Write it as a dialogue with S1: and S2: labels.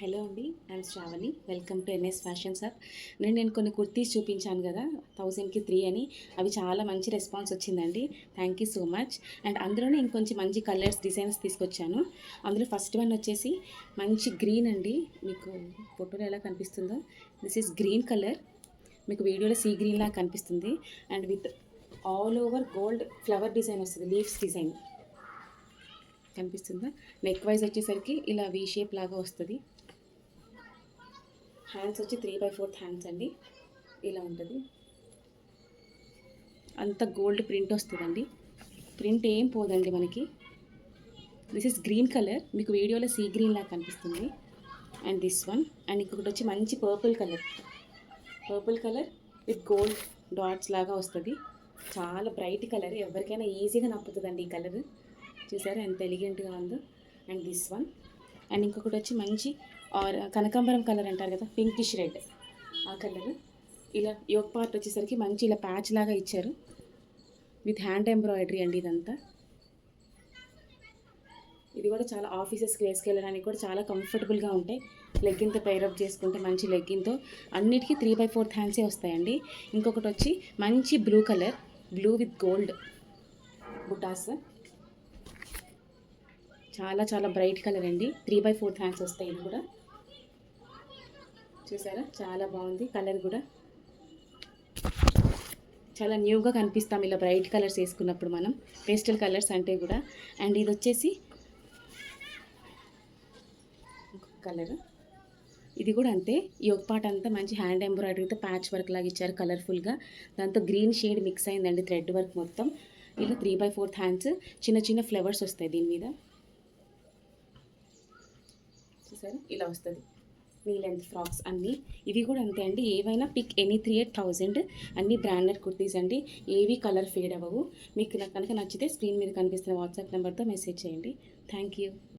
S1: Hello అండి, I'm Shravani. Welcome to NS fashions hub. నేను కొన్ని కుర్తీస్ చూపించాను కదా, 1000కి 3 అని. అవి చాలా మంచి రెస్పాన్స్ వచ్చిందండి. Thank you so much. And అందులోనే ఇంకొంచెం మంచి కలర్స్, డిజైన్స్ తీసుకొచ్చాను. అందులో ఫస్ట్ వన్ వచ్చేసి మంచి గ్రీన్ అండి. మీకు ఫోటోలో ఎలా కనిపిస్తుందో, దిస్ ఈస్ గ్రీన్ కలర్. మీకు వీడియోలో సీ గ్రీన్ లాగా కనిపిస్తుంది. And with all over gold flower design వస్తుంది, లీవ్స్ డిజైన్ కనిపిస్తుందా. నెక్ వైజ్ వచ్చేసరికి ఇలా వీ షేప్ లాగా వస్తుంది. హ్యాండ్స్ వచ్చి 3/4 హ్యాండ్స్ అండి. ఇలా ఉంటుంది. అంత గోల్డ్ ప్రింట్ వస్తుందండి. ప్రింట్ ఏం పోదండి మనకి. This is green colour. మీకు వీడియోలో సీ గ్రీన్ లాగా కనిపిస్తుంది. And this one. అండ్ ఇంకొకటి వచ్చి మంచి purple colour with gold dots లాగా వస్తుంది. చాలా బ్రైట్ కలర్. ఎవరికైనా ఈజీగా నప్పుతుందండి ఈ కలర్. చూసారా ఎంత ఎలిగెంట్గా ఉందో. And this one. అండ్ ఇంకొకటి వచ్చి మంచి కనకాంబరం కలర్ అంటారు కదా, పింకిష్ రెడ్, ఆ కలర్. ఇలా యోక్ పార్ట్ వచ్చేసరికి మంచి ఇలా ప్యాచ్ లాగా ఇచ్చారు విత్ హ్యాండ్ ఎంబ్రాయిడరీ అండి ఇదంతా. ఇది కూడా చాలా ఆఫీసెస్కి వేసుకెళ్ళడానికి కూడా చాలా కంఫర్టబుల్గా ఉంటాయి. లెగ్గిన్తో పైరప్ చేసుకుంటే మంచి లెగ్గిన్తో అన్నిటికీ 3/4 హ్యాండ్సే వస్తాయండి. ఇంకొకటి వచ్చి మంచి blue colour, blue with gold బుటాస్. చాలా చాలా బ్రైట్ కలర్ అండి. 3/4 హ్యాండ్స్ వస్తాయి. ఇది కూడా చూసారా, చాలా బాగుంది. కలర్ కూడా చాలా న్యూగా కనిపిస్తాం ఇలా బ్రైట్ కలర్స్ వేసుకున్నప్పుడు మనం, పేస్టల్ కలర్స్ అంటే కూడా. అండ్ ఇది వచ్చేసి కలర్. ఇది కూడా అంతే. ఈ ఒక పార్ట్ అంతా మంచి హ్యాండ్ ఎంబ్రాయిడరీతో ప్యాచ్ వర్క్ లాగా ఇచ్చారు కలర్ఫుల్గా. దాంతో గ్రీన్ షేడ్ మిక్స్ అయిందండి థ్రెడ్ వర్క్ మొత్తం. ఇలా 3/4 హ్యాండ్స్, చిన్న చిన్న ఫ్లవర్స్ వస్తాయి దీని మీద. చూసారా, ఇలా వస్తుంది. నీ లెంత్ ఫ్రాక్స్ అన్నీ. ఇవి కూడా అంతే అండి. ఏవైనా పిక్ ఎనీ 38,000. అన్ని బ్రాండెడ్ కుర్తీస్ అండి. ఏవి కలర్ ఫేడ్ అవ్వవు. మీకు కనుక నచ్చితే స్క్రీన్ మీద కనిపిస్తున్న వాట్సాప్ నెంబర్తో మెసేజ్ చేయండి. Thank you.